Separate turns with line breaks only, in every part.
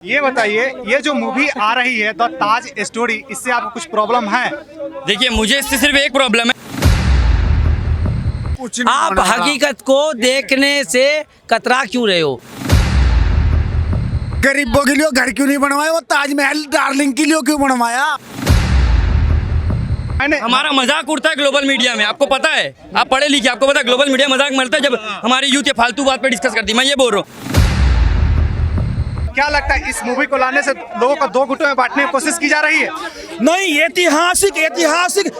ये बताइए, ये जो मूवी आ रही है द ताज स्टोरी, इससे आपको कुछ प्रॉब्लम है?
देखिए, मुझे इससे सिर्फ एक प्रॉब्लम है।
आप हकीकत को देखने से कतरा क्यों रहे हो?
गरीबों के लिए घर क्यों नहीं बनवाया? वो ताजमहल डार्लिंग के लिए क्यों बनवाया?
हमारा मजाक उड़ता है ग्लोबल मीडिया में, आपको पता है, आप पढ़े लिखे, आपको पता है ग्लोबल मीडिया मजाक मरता है जब हमारी यूथ ये फालतू बात पे डिस्कस करती है। मैं ये बोल रहा हूँ।
क्या लगता है इस मूवी को लाने से लोगों को दो गुटों में बांटने की कोशिश की जा रही है?
नहीं, ऐतिहासिक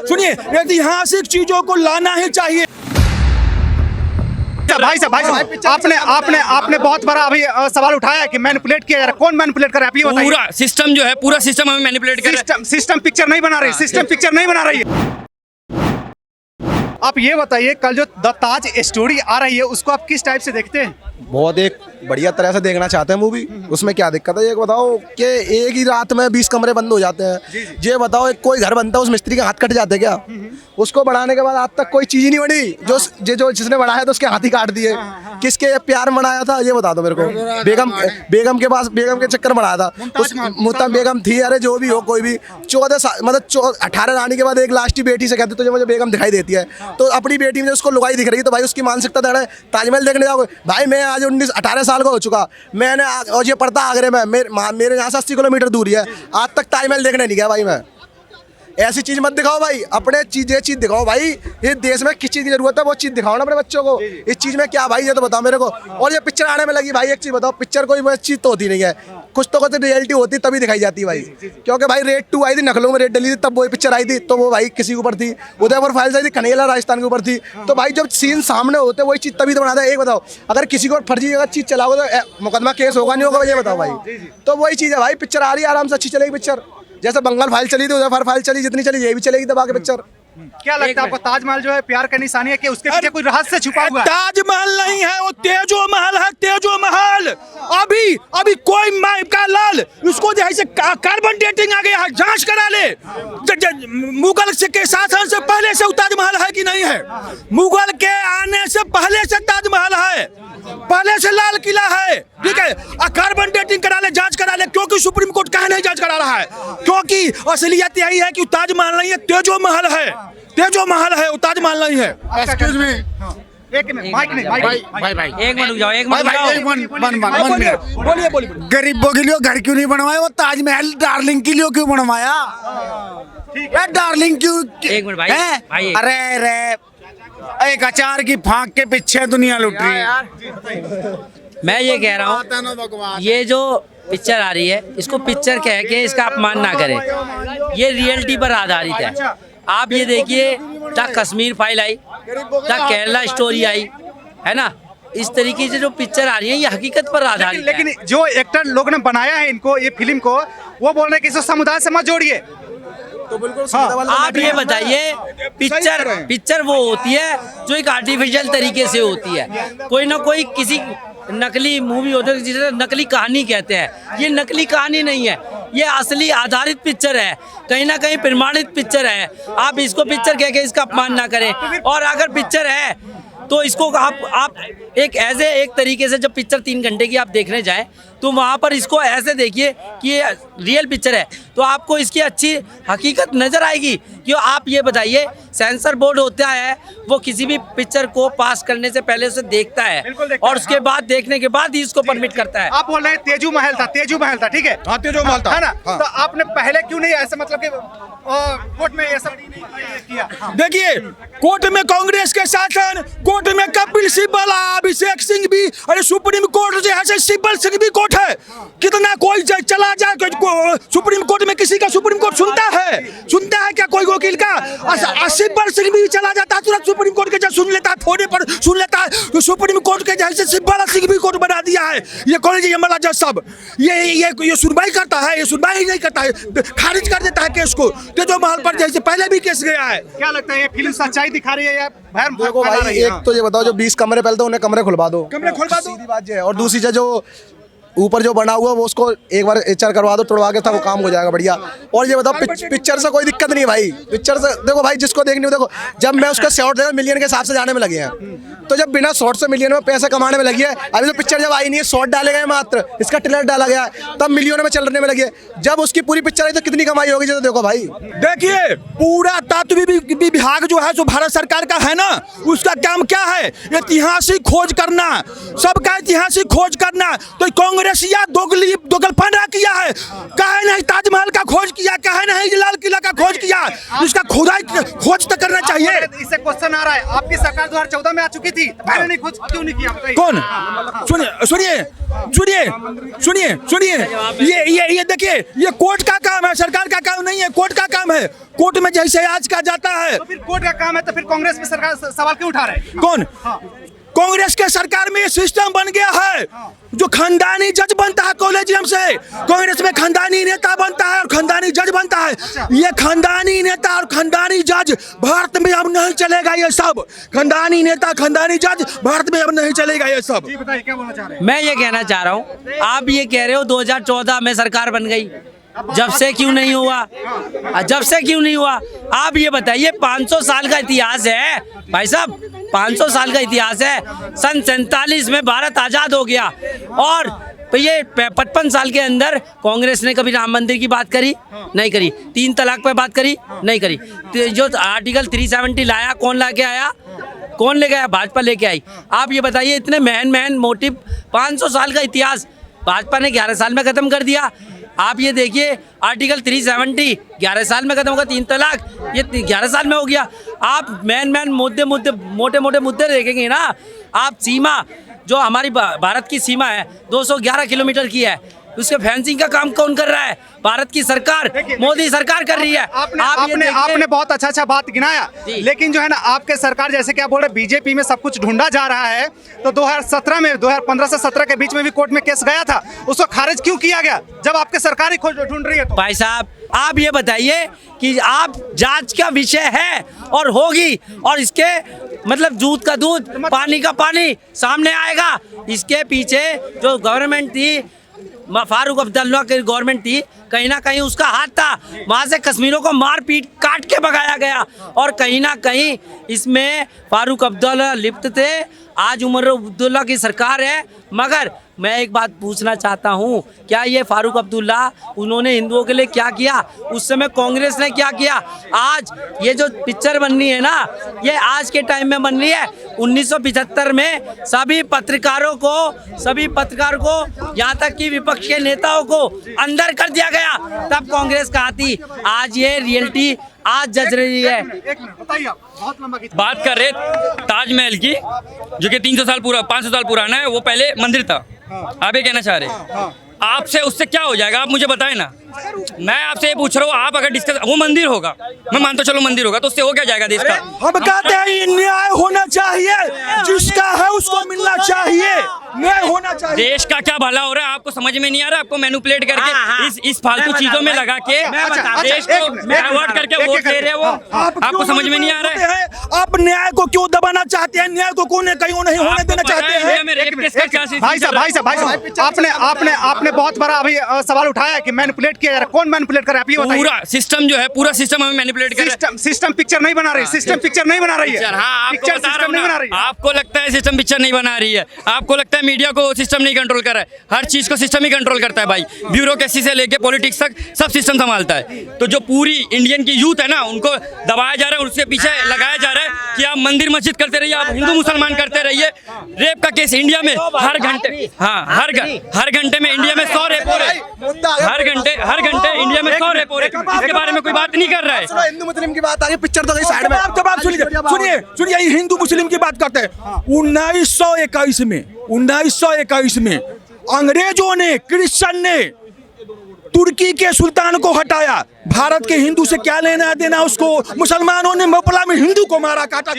सुनिए, ऐतिहासिक चीजों को लाना ही चाहिए।
भाई साहब, आपने बहुत बड़ा अभी सवाल उठाया है कि मैनिपुलेट किया जा रहा है। कौन मैनिपुलेट कर रहा है, आप ये बताइए।
पूरा सिस्टम जो है, पूरा सिस्टम हमें मैनिपुलेट कर रहा है।
सिस्टम पिक्चर नहीं बना रही, सिस्टम पिक्चर नहीं बना रही है। आप ये बताइए, कल जो द ताज स्टोरी आ रही है उसको आप किस टाइप से देखते हैं?
बहुत एक बढ़िया तरह से देखना चाहते हैं मूवी। उसमें क्या दिक्कत है ये बताओ कि एक ही रात में 20 कमरे बंद हो जाते हैं। ये बताओ, एक कोई घर बनता है, उस मिस्त्री के हाथ कट जाते हैं क्या? उसको बढ़ाने के बाद आज तक कोई चीज ही नहीं बनी। जो जिसने बढ़ाया था उसके हाथ ही काट दिए। किसके प्यार बनाया था ये बता दो मेरे को। बेगम के पास, बेगम के चक्कर बनाया था। उस मुमताज बेगम थी, अरे जो भी हो, कोई भी 14 साल मतलब 18 रानी के बाद एक लास्ट ही बेटी से कहते तो मुझे बेगम दिखाई देती है, तो अपनी बेटी में उसको लुगाई दिख रही है, तो भाई उसकी मानसिकता दे रहा है। ताजमहल देखने जाओगे भाई, मैं आज 18 साल का हो चुका, मैंने और ये पड़ता आगरे में, मेरे यहाँ से 80 किलोमीटर दूरी है, आज तक ताजमहल देखने नहीं गया भाई मैं। ऐसी चीज मत दिखाओ भाई, अपने ये चीज दिखाओ भाई। ये देश में किस चीज की जरूरत है वो चीज दिखाओ ना अपने बच्चों को। इस चीज में क्या भाई, ये तो बताओ मेरे को। और ये पिक्चर आने में लगी भाई, एक चीज बताओ, पिक्चर कोई वो चीज तो होती नहीं है, कुछ तो कुछ रियलिटी होती तभी दिखाई जाती है भाई। क्योंकि भाई रेड 2 आई थी, नखलों में रेड डली थी, तब वो पिक्चर आई थी, तो वो भाई किसी के ऊपर थी। उदयपुर फाइल्स आई थी, कन्हैया राजस्थान के ऊपर थी। तो भाई जब सीन सामने होते वही चीज तभी तो बनाता है। एक बताओ, अगर किसी को फर्जी अगर चीज चलाओगे तो मुकदमा केस होगा नहीं होगा, ये बताओ भाई। तो वही चीज है भाई, पिक्चर आ रही है, आराम से अच्छी चलेगी पिक्चर। जैसे बंगाल फाइल चली थी, उदयपुर फाइल चली, जितनी चली ये भी चलेगी दबा के पिक्चर।
क्या लगता है आपको, ताजमहल जो है प्यार का निशानी है कि उसके पीछे कोई रहस्य छुपा हुआ है?
ताजमहल नहीं है, वो तेजो महल है, तेजो महल। अभी कोई माई का लाल उसको जैसे कार्बन डेटिंग आ गया है, जांच करा ले। मुगल के शासन से पहले से ताजमहल है कि नहीं है? मुगल के आने से पहले से ताजमहल है, पहले से लाल किला है, ठीक है। कार्बन डेटिंग करा ले, जांच करा ले। क्योंकि सुप्रीम कोर्ट कहा नहीं जांच करा रहा है? क्योंकि असलियत यही है कि ताजमहल नहीं है, तेजो महल है, तेजो महल है, वो ताजमहल नहीं है।
एक्सक्यूज मी,
एक मिनट, माइक नहीं,
भाई एक मिनट रुक जाओ, एक मिनट
बोलिए। गरीबों के लिए घर क्यों नहीं बनवाया? वो ताजमहल डार्लिंग के लिए क्यों बनवाया? डार्लिंग क्यों?
एक मिनट भाई,
अरे एक अचार की फांक के पीछे दुनिया लुट रही है।
मैं ये कह रहा हूँ, ये जो पिक्चर आ रही है इसको पिक्चर कह के इसका अपमान ना करें। ये रियलिटी पर आधारित है। आप ये देखिए, the Kashmir file I, the Kerala story I, है ना? इस तरीके से जो पिक्चर आ रही है ये हकीकत पर आधारित है।
लेकिन जो एक्टर लोग ने बनाया है इनको, ये फिल्म को, वो बोल रहे हैं कि इसे समुदाय से मत जोड़िए।
तो बिल्कुल
आप ये बताइए, पिक्चर वो होती है जो एक आर्टिफिशियल तरीके से होती है। कोई ना कोई किसी नकली मूवी होती है जिसे नकली कहानी कहते हैं। ये नकली कहानी नहीं है, ये असली आधारित पिक्चर है, कहीं ना कहीं प्रमाणित पिक्चर है। आप इसको पिक्चर कह के इसका अपमान ना करें। और अगर पिक्चर है तो इसको आप एक तरीके से, जब पिक्चर 3 घंटे की आप देखने जाएं तो वहाँ पर इसको ऐसे देखिए कि ये रियल पिक्चर है, तो आपको इसकी अच्छी हकीकत नज़र आएगी। क्यों, आप ये बताइए, सेंसर बोर्ड होता है, वो किसी भी पिक्चर को पास करने से पहले उसे देखता है और उसके बाद देखने के बाद ही इसको परमिट करता है।
आप बोल रहे हैं तेजू महल था, ठीक है?
हाँ, तेजो महल था,
है ना? तो आपने पहले क्यों नहीं ऐसे, मतलब कि कोर्ट में ये सब किया?
देखिए, कोर्ट में कांग्रेस के शासन, कोर्ट में कपिल सिब्बल, अभिषेक सिंह भी, अरे सुप्रीम कोर्ट जो है सिब्बल सिंह भी कोर्ट है। कितना कोई चला जाए सुप्रीम कोर्ट में, किसी का सुप्रीम कोर्ट सुनता है क्या कोई वकील का? सिब्बल सिंह भी चला जाता है तुरंत सुप्रीम कोर्ट के, जब सुन लेता है फोने पर सुन लेता है, तो सुप्रीम कोर्ट के जैसे सिब्बल सिंह भी कोर्ट बना दिया है। ये कॉलेज यमला जज साहब ये सुनवाई करता है, ये सुनवाई नहीं करता है, खारिज कर देता है केस को। तेजो महल पर जैसे पहले भी केस गया है।
क्या लगता है ये फिल्म सच्चाई दिखा रही है या
देखो भाई, एक तो ये बताओ, जो 20 कमरे पहले तो उन्हें कमरे खुलवा दो,
सीधी बात है।
और दूसरी चीज, जो ऊपर जो बना हुआ है वो उसको एक बार एचआर करवा दो, तोड़वा के था वो काम हो जाएगा बढ़िया। और ये बताओ पिक्चर से कोई दिक्कत नहीं है भाई, पिक्चर से देखो भाई जिसको देखनी हो देखो। जब मैं उसका शॉर्ट देखा मिलियन के हिसाब से जाने में लगे हैं, तो जब बिना शॉर्ट से मिलियन में पैसे कमाने में लगी है। अभी तो पिक्चर जब आई नहीं है, शॉर्ट डाले गए मात्र, इसका ट्रेलर डाला गया है, तब मिलियनों में चलने में लगी है। जब उसकी पूरी पिक्चर आई तो कितनी कमाई होगी, जो देखो भाई।
देखिए पूरा तत्व विभाग जो है जो भारत सरकार का है ना, उसका काम क्या है? ऐतिहासिक खोज करना, सबका ऐतिहासिक खोज करना। तो कांग्रेसिया दोगलपना किया है, कहे नहीं ताजमहल का खोज किया, कहे नहीं लाल किला का खोज किया, इसका खुदाई खोज तो करना चाहिए।
इससे क्वेश्चन आ रहा है, आपकी सरकार 2014 में आ चुकी थी, पहले नहीं खोज क्यों नहीं किया? बताइए।
कौन? सुनिए सुनिए सुनिए सुनिए सुनिए, ये देखिए, ये कोर्ट का काम है, सरकार का काम नहीं है, कोर्ट का काम है। कोर्ट में जैसे आज का जाता है।
तो फिर कोर्ट का काम है, तो फिर कांग्रेस पे सरकार सवाल क्यों उठा रहे हैं?
कौन? कांग्रेस के सरकार में ये सिस्टम बन गया है, जो खानदानी जज बनता है कॉलेजियम से, कांग्रेस में खानदानी नेता बनता है और खानदानी जज बनता है। ये खानदानी नेता और खानदानी जज भारत में अब नहीं चलेगा, ये सब खानदानी नेता खानदानी जज भारत में अब नहीं चलेगा, ये सब।
जी बताइए, क्या बोलना चाह रहे हैं?
मैं ये कहना चाह रहा हूँ, आप ये कह रहे हो 2014 में सरकार बन गई, जब से क्यों नहीं हुआ? जब से क्यों नहीं हुआ? आप ये बताइए, 500 साल का इतिहास है भाई साहब, 500 साल का इतिहास है। सन 47 में भारत आजाद हो गया, और ये 55 साल के अंदर कांग्रेस ने कभी राम मंदिर की बात करी? नहीं करी। 3 तलाक पे बात करी? नहीं करी। जो आर्टिकल 370 लाया, कौन ला के आया? कौन ले गया? भाजपा लेके आई। आप ये बताइए, इतने महन मोटिव, 500 साल का इतिहास भाजपा ने 11 साल में खत्म कर दिया। आप ये देखिए, आर्टिकल 370 11 साल में खत्म होगा, 3 तलाक ये 11 साल में हो गया। आप मोटे मोटे मुद्दे देखेंगे ना। आप सीमा, जो हमारी भारत की सीमा है 211 किलोमीटर की है, उसके फेंसिंग का काम कौन कर रहा है? भारत की सरकार, मोदी सरकार कर रही है।
आपने बहुत अच्छा बात गिनाया, लेकिन जो है ना, आपके सरकार जैसे कि आप बोल रहे बीजेपी में सब कुछ ढूंढा जा रहा है, तो 2017 में 2015 से 17 के बीच में भी कोर्ट में केस गया था, उसको खारिज क्यों किया गया जब आपके सरकार ही खोज ढूंढ रही है? तो
भाई साहब, आप ये बताइए कि आप जांच का विषय है और होगी, और इसके मतलब दूध का दूध, पानी का पानी सामने आएगा। इसके पीछे जो गवर्नमेंट थी, फारूक अब्दुल्ला की गवर्नमेंट थी, कहीं ना कहीं उसका हाथ था। वहाँ से कश्मीरों को मार पीट काट के भगाया गया, और कहीं ना कहीं इसमें फारूक अब्दुल्ला लिप्त थे। आज उमर अब्दुल्ला की सरकार है, मगर मैं एक बात पूछना चाहता हूँ, क्या ये फारूक अब्दुल्ला, उन्होंने हिंदुओं के लिए क्या किया? उस समय कांग्रेस ने क्या किया? आज ये जो पिक्चर बननी है ना, ये आज के टाइम में बननी है। 1975 में सभी पत्रकारों को, यहाँ तक कि विपक्ष के नेताओं को अंदर कर दिया गया, तब कांग्रेस कहाँ थी? आज ये रियलिटी आज जज रही है।
एक मिनट बताइए, बहुत लंबा
बात कर रहे ताजमहल की, जो कि 500 साल पुराना है, वो पहले मंदिर था। आप ये कहना चाह रहे हैं? आपसे उससे क्या हो जाएगा, आप मुझे बताएं ना। मैं आपसे ये पूछ रहा हूँ, आप अगर डिस्कस, वो मंदिर होगा, मैं मानता चलो मंदिर होगा, तो उससे हो क्या जाएगा देश का?
हम कहते हैं न्याय होना चाहिए, जिसका है उसको मिलना चाहिए, न्याय होना चाहिए।
देश का क्या भला हो रहा है आपको समझ में नहीं आ रहा? आपको मैनिपुलेट करके इस फालतू चीजों में लगा के देश को डाइवर्ट करके वोट दे रहे हो, आपको समझ में नहीं आ रहा है?
आप न्याय को क्यों दबाना चाहते हैं? न्याय को कहीं नहीं होने देना चाहते हैं?
भाई साहब, आपने बहुत बड़ा अभी सवाल उठाया है कि मैनिपुलेट किया जा रहा है। कौन मैनिपुलेट कर रहा है, आप ये बताइए।
पूरा सिस्टम जो है, पूरा सिस्टम हमें मैनिपुलेट कर रहा है।
सिस्टम पिक्चर नहीं बना रही, सिस्टम पिक्चर नहीं बना रही है।
हाँ,
पिक्चर सिस्टम नहीं बना रही है।
आपको लगता है सिस्टम पिक्चर नहीं बना रही है, आपको लगता है मीडिया को सिस्टम नहीं कंट्रोल कर रहा है। हर चीज को सिस्टम ही कंट्रोल करता है भाई, ब्यूरोक्रेसी से लेके पॉलिटिक्स तक सब सिस्टम संभालता है। तो जो पूरी इंडियन की यूथ है ना, उनको दबाया जा रहा है, उसके पीछे लगाया जा रहा है कि आप मंदिर मस्जिद करते रहिए, आप हिंदू मुसलमान करते रहिए। रेप का केस इंडिया में हर घंटे, हाँ हर घंटे में इंडिया में 100 रेप हो रहे हैं। हर घंटे इंडिया में 100 रेप हो रहे हैं। इसके बारे में कोई बात नहीं कर रहा है।
हिंदू मुस्लिम की बात आ गई, पिक्चर तो कहीं साइड में।
आपका बात सुनिए, हिंदू मुस्लिम की बात करते हैं। 1921 में अंग्रेजों ने, क्रिश्चियन ने तुर्की के सुल्तान को हटाया। भारत के हिंदू से क्या लेना देना उसको? मुसलमानों ने मपला में हिंदू को मारा काटा।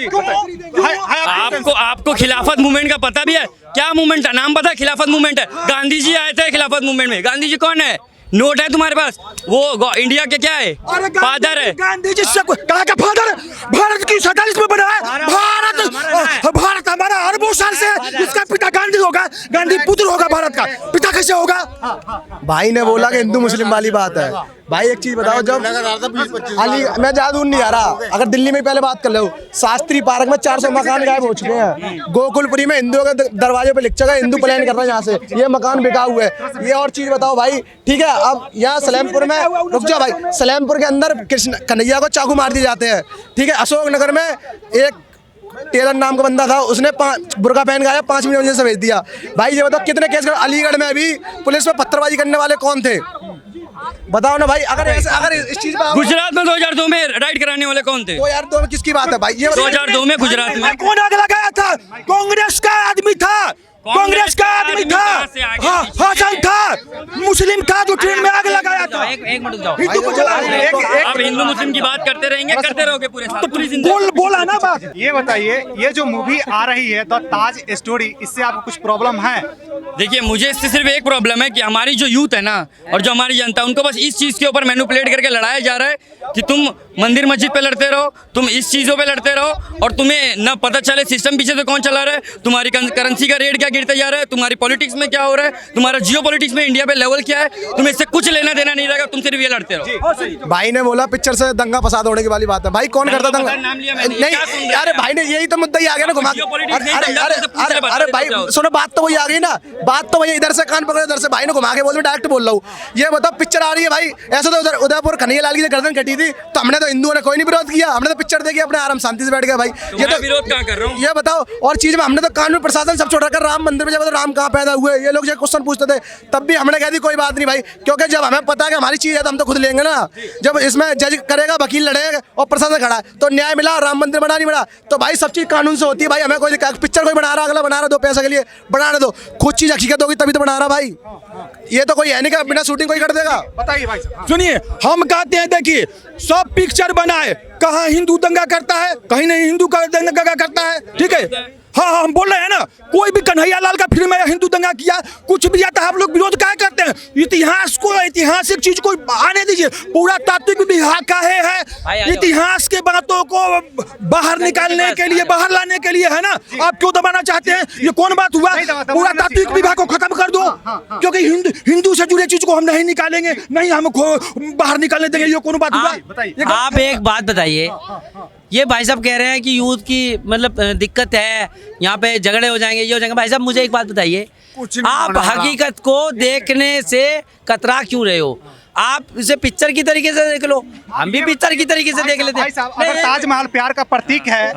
आपको खिलाफत मूवमेंट का पता भी है? क्या मूवमेंट है, नाम पता है? खिलाफत मूवमेंट है। गांधी जी आए थे खिलाफत मूवमेंट में। गांधी जी कौन है? नोट है तुम्हारे पास? वो इंडिया के क्या है? फादर है।
गांधी जी कहाँ का फादर? भारत की 47 में बना है। भारत हमारा अरबों 2 साल से इसका पिता गांधी होगा, गांधी पुत्र होगा भारत का, पिता कैसे होगा?
भाई ने बोला कि हिंदू मुस्लिम वाली बात है। भाई एक चीज बताओ, जब अली, मैं ज्यादा दूर नहीं आ रहा, अगर दिल्ली में पहले बात कर लो, शास्त्री पार्क में 400 मकान गायब हो चुके हैं। गोकुलपुरी में हिंदुओं के दरवाजे पे लिख चुका है हिंदू प्लान कर रहे हैं यहाँ से, ये मकान बिका हुआ है। ये और चीज बताओ भाई, ठीक है, अब यहाँ सलेमपुर में, रुक जाओ भाई, सलेमपुर के अंदर कृष्ण कन्हैया को चाकू मार दिए जाते हैं, ठीक है। अशोकनगर में एक टेलर नाम का बंदा था, उसने बुर्का पहन गया, 5 मिनट से भेज दिया। भाई ये बताओ कितने केस, अलीगढ़ में भी पुलिस में पत्थरबाजी करने वाले कौन थे, बताओ ना भाई। अगर इस चीज में
गुजरात में 2002 में राइड कराने वाले कौन थे?
2002 में किसकी बात है भाई? ये
2002 में गुजरात में
कौन आग लगाया था? कांग्रेस का आदमी था, कांग्रेस का आदमी था, हाँ, हासन था, मुस्लिम था जो ट्रेन में आग लगाया था।
एक मिनट रुक जाओ।
हिंदू को जला
आप हिंदू मुस्लिम की बात करते रहेंगे, करते रहोगे पूरे साल, पूरी जिंदगी।
बोला ना बात।
ये बताइए, ये जो मूवी आ रही है द ताज स्टोरी, इससे आपको कुछ प्रॉब्लम है?
देखिए, मुझे इससे सिर्फ एक प्रॉब्लम है कि हमारी जो यूथ है ना, और जो हमारी जनता, उनको बस इस चीज़ के ऊपर मैनिपुलेट करके लड़ाया जा रहा है कि तुम मंदिर मस्जिद पे लड़ते रहो, तुम इस चीज़ों पे लड़ते रहो, और तुम्हें ना पता चले सिस्टम पीछे से कौन चला रहा है, तुम्हारी करेंसी का रेट क्या गिरते जा रहा है, तुम्हारी पॉलिटिक्स में क्या हो रहा है, तुम्हारा जियो पॉलिटिक्स में इंडिया पे लेवल क्या है, तुम्हें इससे कुछ लेना देना नहीं रहेगा, तुम सिर्फ ये लड़ते रहो।
भाई ने बोला पिक्चर से दंगा फसाद होने की वाली बात है। भाई कौन करता दंगा?
नाम लिया मैंने, क्या सुन
नहीं,
रहे हैं
अरे भाई ने यही तो मुद्दा ही आ गया ना घुमा। अरे भाई सुनो, बात तो वही आ गई ना, बात तो वही, इधर से कान पकड़ो, इधर से भाई ने घुमा के बोल, मैं डायरेक्ट बोल रहा हूँ। ये बताओ पिक्चर आ रही है भाई, ऐसा तो उधर उदयपुर कन्हैया लाल की गर्दन कटी थी, तो हमने तो हिंदुओं ने कोई नहीं विरोध किया, हमने तो पिक्चर देखी, अपने आराम शांति से बैठ गया। भाई ये तो
विरोध कहाँ कर रहा हूँ?
ये बताओ, और चीज में हमने तो कानून प्रशासन सब छोड़ रखा। राम मंदिर में जब राम कहाँ पैदा हुए, ये लोग जो क्वेश्चन पूछते थे, तब भी हमने कह दी कोई बात नहीं भाई, क्योंकि जब हमें पता है कि हमारी चीज है तो हम तो खुद लेंगे ना। जब इसमें जज करेगा, वकील लड़ेगा और प्रशासन खड़ा है, तो न्याय मिला, राम मंदिर बना नहीं बना, तो भाई सब चीज कानून से होती है भाई। हमें कोई पिक्चर कोई बना रहा, अगला बना रहा, 2 पैसे के लिए बनाने दो, खुद चीज हकीकत होगी तभी तो बना रहा भाई। ये तो कोई है नहीं कि बिना शूटिंग कोई कर देगा।
बताइए भाई साहब।
सुनिए, हम कहते हैं, देखिए सब पिक्चर बनाए, कहाँ हिंदू दंगा करता है, कहीं नहीं हिंदू का दंगा करता है, ठीक है। हाँ, हम बोल रहे हैं ना, कोई भी कन्हैया लाल का फिल्म है, हिंदू दंगा किया, कुछ भी आता है, आप लोग विरोध क्या करते हैं? इतिहास को, ऐतिहासिक चीज को आने दीजिए। पूरा तात्विक विभाग का है इतिहास के बातों को बाहर निकालने के लिए, बाहर लाने के लिए, है ना। आप क्यों दबाना चाहते हैं? ये कौन बात हुआ? पूरा तात्विक विभाग को खत्म कर दो, क्योंकि हिंदू से जुड़े चीज को हम नहीं निकालेंगे, नहीं हम बाहर निकालने देंगे, ये कौन बात हुआ?
आप एक बात बताइए, ये भाई साहब कह रहे हैं कि यूथ की मतलब दिक्कत है, यहाँ पे झगड़े हो जाएंगे, ये हो जाएंगे। भाई साहब मुझे एक बात बताइए, आप हकीकत को देखने से कतरा क्यों रहे हो? आप इसे पिक्चर की तरीके से देख लो, हम भी पिक्चर की तरीके से देख लेते हैं।
भाई साहब, अगर ताजमहल प्यार का प्रतीक है,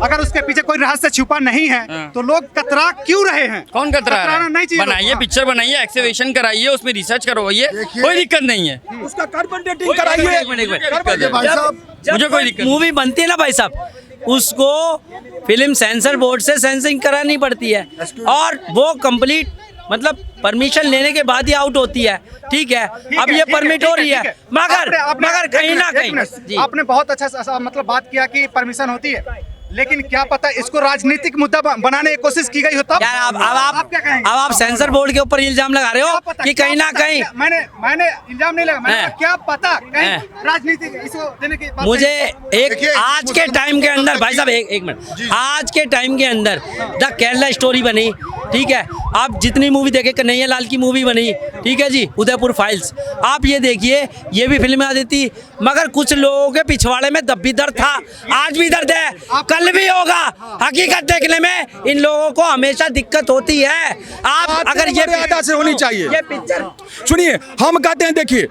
अगर उसके पीछे कोई रहस्य छुपा नहीं है, तो लोग कतरा क्यों रहे हैं?
कौन कतरा रहा है?
नहीं चाहिए।
बनाइए पिक्चर, बनाइए, एक्सकवेशन कराइए, उसमें रिसर्च करवाइए, कोई दिक्कत नहीं है।
उसका कार्बन डेटिंग कराइए।
मुझे कोई दिक्कत।
मूवी बनती है ना भाई साहब, उसको फिल्म सेंसर बोर्ड से सेंसिंग करानी पड़ती है, और वो कंप्लीट मतलब परमिशन लेने के बाद ही आउट होती है, ठीक है। अब ये परमिट हो रही है, मगर कहीं ना कहीं
आपने बहुत अच्छा मतलब बात किया कि परमिशन होती है, लेकिन क्या पता इसको राजनीतिक मुद्दा बनाने की कोशिश की गई हो तब।
यार
आप क्या कहेंगे?
अब आप सेंसर बोर्ड के ऊपर इल्जाम लगा रहे हो कि कहीं ना कहीं
मैंने इल्जाम नहीं लगा, मैंने क्या पता कहीं राजनीतिक इसको देने की बात।
मुझे एक आज के टाइम के अंदर भाई साहब एक मिनट, आज के टाइम के अंदर द केरला स्टोरी बनी, ठीक है। आप जितनी मूवी देखे, कन्हैया लाल की मूवी बनी, ठीक है जी, उदयपुर फाइल्स, आप ये देखिए, ये भी फिल्में आ देती, मगर कुछ लोगों के पिछवाड़े में दब भी दर्द था, आज भी दर्द है, कल भी होगा। हकीकत देखने में इन लोगों को हमेशा दिक्कत होती है। आप अगर ये
मर्यादा से होनी चाहिए।
ये पिक्चर
सुनिए, हम कहते हैं, देखिए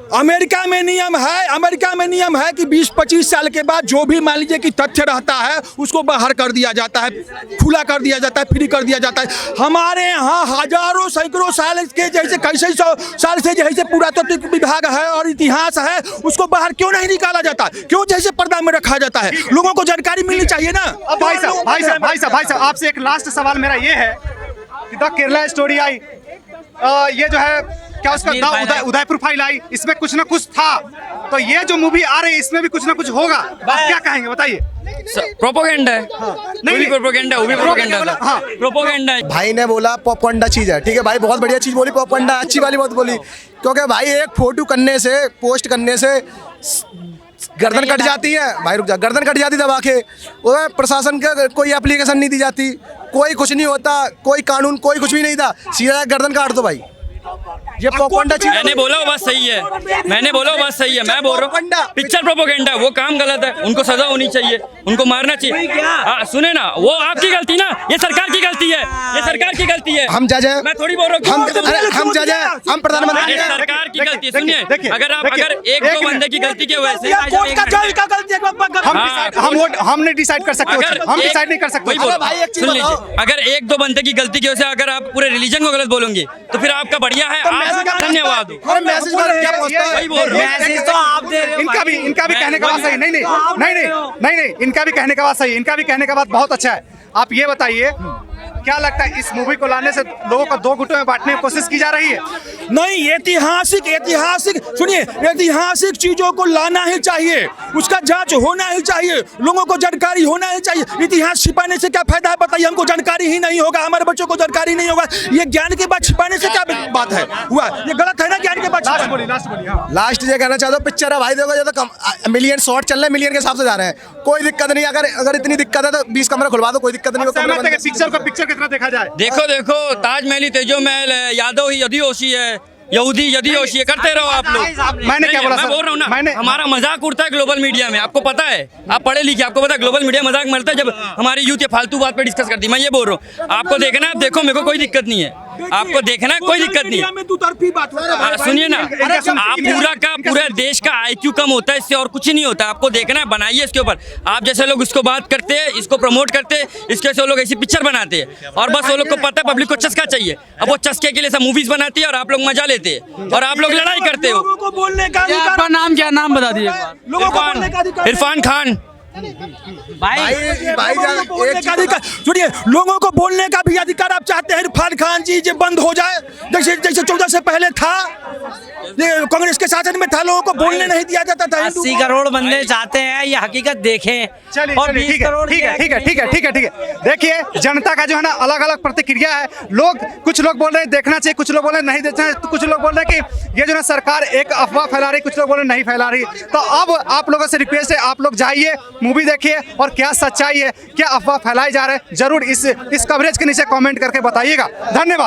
अमेरिका में नियम है कि 20-25 साल के बाद जो भी मान लीजिए कि तथ्य रहता है उसको बाहर कर दिया जाता है, खुला कर दिया जाता है, फ्री कर दिया जाता है। हमारे यहाँ हजारों सैकड़ों साल के जैसे कैसे 100 साल से जैसे पुरातत्व विभाग है और इतिहास है, उसको बाहर क्यों नहीं निकाला जाता? क्यों जैसे पर्दा में रखा जाता है? लोगों को जानकारी मिलनी चाहिए ना।
अब भाई साहब आपसे एक लास्ट सवाल मेरा ये है कि द केरला स्टोरी आई, ये जो है क्या उसका उदयपुर फाइल आई, इसमें कुछ ना कुछ था, तो ये जो मूवी आ रही है इसमें भी कुछ ना कुछ होगा, आप क्या कहेंगे बताइए?
प्रोपोगेंडा है, नहीं प्रोपोगेंडा, वो भी प्रोपोगेंडा था, प्रोपोगेंडा है।
भाई ने बोला पॉपकॉर्नडा चीज है, ठीक है भाई, बहुत बढ़िया चीज बोली, पॉपकॉर्नडा अच्छी वाली बात बोली, क्योंकि भाई एक फोटो करने से, पोस्ट करने से गर्दन कट जाती है भाई, रुक जा, गर्दन कट जाती दबा के, और प्रशासन का कोई एप्लीकेशन नहीं दी जाती, कोई कुछ नहीं होता, कोई कानून कोई कुछ भी नहीं था, सीधा गर्दन काट दो भाई। ये प्रोपेगेंडा चीज
मैंने बोला वो बात सही है, मैंने बोला वो बात सही है, मैं बोल रहा हूँ पिक्चर प्रोपेगेंडा है, वो काम गलत है, उनको सजा होनी चाहिए, उनको मारना चाहिए। सुने ना, वो आपकी गलती ना, ये सरकार की गलती है, ये सरकार की गलती है।
हम जज हैं,
मैं थोड़ी बोल रहा हूँ
हम जज हैं, हम प्रधानमंत्री
ये
हैं।
सरकार की गलती है। सुनिए, अगर एक दो बंदे की गलती की वजह से
हम नहीं डिसाइड कर सकते, हम डिसाइड नहीं कर सकते।
वही बोल, सुन लीजिए, अगर एक दो बंदे की गलती की वजह से अगर आप पूरे रिलीजन को गलत बोलोगे तो फिर आपका बढ़िया है, आप धन्यवाद हो।
और मैसेज क्या पहुंचता है?
वही बोल रहा हूँ।
मैसेज तो आप दे रहे हो
इनका भी कहने का बात सही, नहीं, इनका भी कहने का बात सही, इनका भी कहने का बात बहुत अच्छा है। आप ये बताइए, क्या लगता है इस मूवी को लाने से लोगों को दो गुटों में बांटने की कोशिश की जा रही है?
नहीं, ऐतिहासिक सुनिए, ऐतिहासिक चीजों को लाना ही चाहिए, उसका जांच होना ही चाहिए, लोगों को जानकारी होना ही चाहिए। इतिहास छिपाने से क्या फायदा है बताइए, हमको जानकारी ही नहीं होगा, हमारे बच्चों को जानकारी नहीं होगा, ये ज्ञान के बाद छिपाने से क्या बात है हुआ, ये गलत है ना ज्ञान के बाद।
लास्ट ये कहना चाहता हूँ, पिक्चर है भाई, देखो ये तो मिलियन शॉट चल रहे हैं, मिलियन के हिसाब से जा रहे हैं, कोई दिक्कत नहीं। अगर इतनी दिक्कत है तो 20 कमरे खुलवा दो, कोई दिक्कत नहीं।
पिक्चर कितना देखा जाए?
देखो ताजमहल, तेजो महल है, यादव ही यदि है, यहूदी यदि होशी है, करते रहो आप लोग।
मैंने क्या बोला
मैं
सर?
बोल रहा हूँ ना,
मैंने
हमारा मजाक उड़ता है ग्लोबल मीडिया में, आपको पता है, आप पढ़े लिखे, आपको पता है ग्लोबल मीडिया मजाक मरता है जब हमारी यूथ ये फालतू बात पे डिस्कस करती है। मैं ये बोल रहा हूँ, आपको देखना है आप देखो, मेरे को कोई दिक्कत नहीं है, आपको देखना है कोई दिक्कत नहीं है। सुनिए ना, आप पूरा देश का IQ कम होता है, इससे और कुछ ही नहीं होता। आपको देखना है, बनाइए इसके ऊपर। आप जैसे लोग इसको बात करते हैं, इसको प्रमोट करते हैं, इसके से लोग ऐसी पिक्चर बनाते हैं और बस वो लोग को पता है पब्लिक को चस्का चाहिए, अब वो चस्के के लिए सब मूवीज बनाती है और आप लोग मजा लेते हैं और आप लोग लड़ाई करते हो।
लोगों को बोलने का
आपका नाम क्या, नाम बता दीजिए।
इरफान खान।
सुनिए, लोगों को बोलने का भी अधिकार आप चाहते हैं, इरफान खान जी ये बंद हो जाए, जैसे 14 से पहले था, कांग्रेस के शासन में था, लोगों को बोलने नहीं दिया जाता था।
80 करोड़ बंदे चाहते हैं ये हकीकत देखें, और 20 करोड़
ठीक है। देखिए, जनता का जो है ना अलग अलग प्रतिक्रिया है। कुछ लोग बोल रहे हैं देखना चाहिए, कुछ लोग बोल रहे हैं नहीं देखना है, कुछ लोग बोल रहे हैं कि ये जो है सरकार एक अफवाह फैला रही, कुछ लोग बोल रहे हैं नहीं फैला रही। तो अब आप लोगों से रिक्वेस्ट है, आप लोग जाइए, मूवी देखिए और क्या सच्चाई है, क्या अफवाह फैलाई जा रहा है, जरूर इस कवरेज के नीचे कमेंट करके बताइएगा। धन्यवाद।